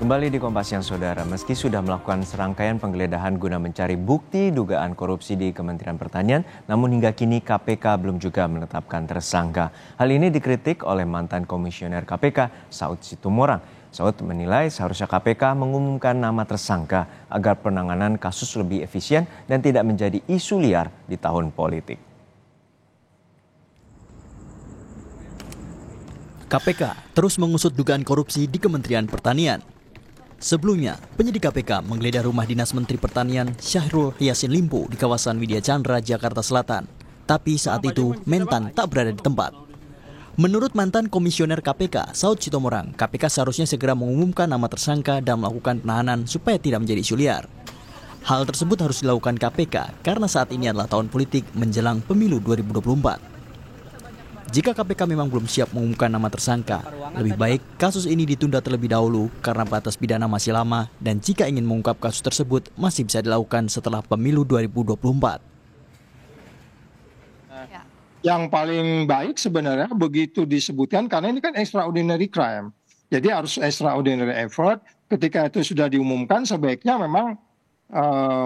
Kembali di Kompas Siang Saudara, meski sudah melakukan serangkaian penggeledahan guna mencari bukti dugaan korupsi di Kementerian Pertanian, namun hingga kini KPK belum juga menetapkan tersangka. Hal ini dikritik oleh mantan Komisioner KPK, Saud Situmorang. Saud menilai seharusnya KPK mengumumkan nama tersangka agar penanganan kasus lebih efisien dan tidak menjadi isu liar di tahun politik. KPK terus mengusut dugaan korupsi di Kementerian Pertanian. Sebelumnya, penyidik KPK menggeledah rumah dinas Menteri Pertanian Syahrul Yassin Limpo di kawasan Widya Chandra, Jakarta Selatan. Tapi saat itu, Mentan tak berada di tempat. Menurut mantan Komisioner KPK, Saud Situmorang, KPK seharusnya segera mengumumkan nama tersangka dan melakukan penahanan supaya tidak menjadi isu liar. Hal tersebut harus dilakukan KPK karena saat ini adalah tahun politik menjelang pemilu 2024. Jika KPK memang belum siap mengumumkan nama tersangka, lebih baik kasus ini ditunda terlebih dahulu karena batas pidana masih lama dan jika ingin mengungkap kasus tersebut masih bisa dilakukan setelah pemilu 2024. Yang paling baik sebenarnya begitu disebutkan karena ini kan extraordinary crime. Jadi harus extraordinary effort. Ketika itu sudah diumumkan sebaiknya memang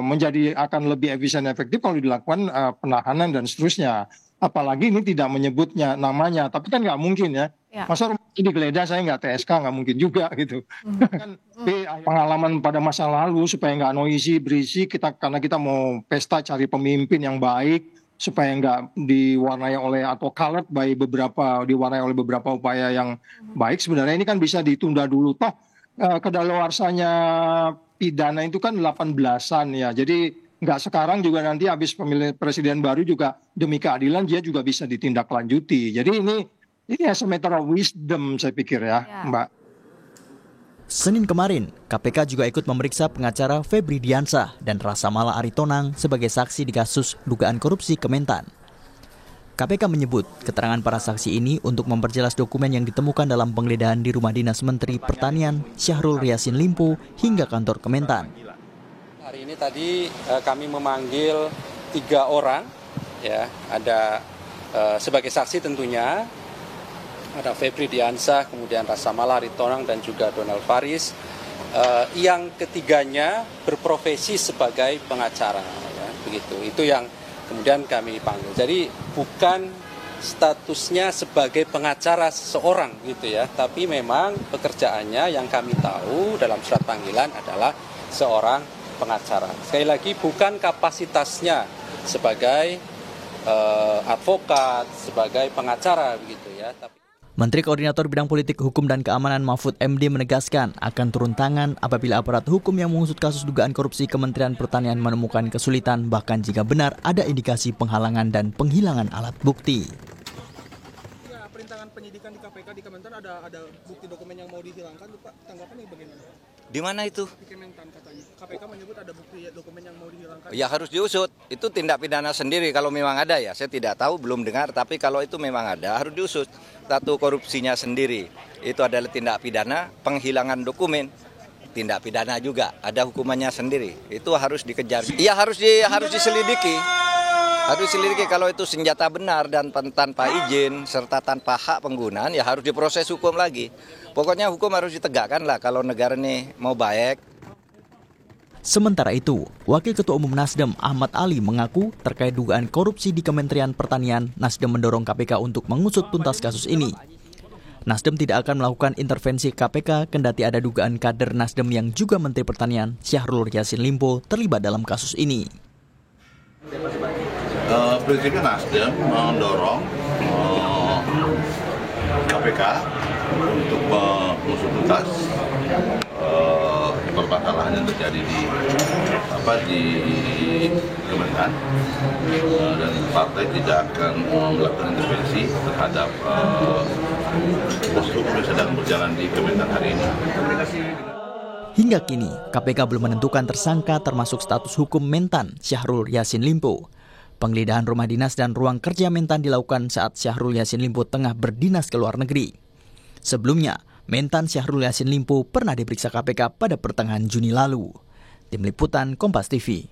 menjadi akan lebih efisien efektif kalau dilakukan penahanan dan seterusnya. Apalagi ini tidak menyebutnya namanya, tapi kan nggak mungkin ya. Masa rumah ini digeledah saya nggak TSK, nggak mungkin juga gitu. Kan pengalaman pada masa lalu supaya nggak noisy, berisik, karena kita mau pesta cari pemimpin yang baik, supaya nggak diwarnai oleh atau colored diwarnai oleh beberapa upaya yang baik. Sebenarnya ini kan bisa ditunda dulu. Toh kedaluarsanya pidana itu kan 18-an ya. Jadi nggak sekarang juga nanti habis pemilihan presiden baru juga demi keadilan dia juga bisa ditindaklanjuti. Jadi ini as a matter of wisdom saya pikir ya, Mbak. Senin kemarin, KPK juga ikut memeriksa pengacara Febri Diansah dan Rasa Mala Aritonang sebagai saksi di kasus dugaan korupsi Kementan. KPK menyebut keterangan para saksi ini untuk memperjelas dokumen yang ditemukan dalam penggeledahan di rumah dinas Menteri Pertanian Syahrul Yassin Limpo hingga kantor Kementan. Hari ini tadi kami memanggil 3 orang, ya, ada sebagai saksi tentunya, ada Febri Diansah, kemudian Rasa Mala Aritonang dan juga Donald Faris, yang ketiganya berprofesi sebagai pengacara, ya, begitu. Itu yang kemudian kami panggil. Jadi bukan statusnya sebagai pengacara seseorang, gitu ya, tapi memang pekerjaannya yang kami tahu dalam surat panggilan adalah seorang pengacara. Sekali lagi bukan kapasitasnya sebagai advokat, sebagai pengacara begitu ya. Menteri Koordinator Bidang Politik, Hukum dan Keamanan Mahfud MD menegaskan akan turun tangan apabila aparat hukum yang mengusut kasus dugaan korupsi Kementerian Pertanian menemukan kesulitan bahkan jika benar ada indikasi penghalangan dan penghilangan alat bukti. Ya, perintangan penyidikan di KPK di Kementan ada bukti dokumen yang mau dihilangkan, Pak. Tanggapannya bagaimana? Di mana itu? Di Kementan katanya. KPK menyebut ada bukti dokumen yang mau dihilangkan. Ya harus diusut. Itu tindak pidana sendiri kalau memang ada ya. Saya tidak tahu, belum dengar. Tapi kalau itu memang ada harus diusut. Satu korupsinya sendiri. Itu adalah tindak pidana, penghilangan dokumen. Tindak pidana juga. Ada hukumannya sendiri. Itu harus dikejar. Iya harus diselidiki. Harus diselidiki kalau itu senjata benar dan tanpa izin serta tanpa hak penggunaan ya harus diproses hukum lagi. Pokoknya hukum harus ditegakkan lah kalau negara ini mau baik. Sementara itu, Wakil Ketua Umum Nasdem Ahmad Ali mengaku terkait dugaan korupsi di Kementerian Pertanian, Nasdem mendorong KPK untuk mengusut tuntas kasus ini. Nasdem tidak akan melakukan intervensi KPK kendati ada dugaan kader Nasdem yang juga Menteri Pertanian Syahrul Yassin Limpo terlibat dalam kasus ini. Prinsipnya Nasdem mendorong KPK untuk mengusut tuntas permasalahan yang terjadi di Kementan dan partai tidak akan melakukan intervensi terhadap proses hukum yang sedang berjalan di Kementan hari ini. Hingga kini, KPK belum menentukan tersangka termasuk status hukum Mentan Syahrul Yassin Limpo. Penggeledahan rumah dinas dan ruang kerja Mentan dilakukan saat Syahrul Yassin Limpo tengah berdinas ke luar negeri. Sebelumnya, Mentan Syahrul Yassin Limpo pernah diperiksa KPK pada pertengahan Juni lalu. Tim Liputan Kompas TV.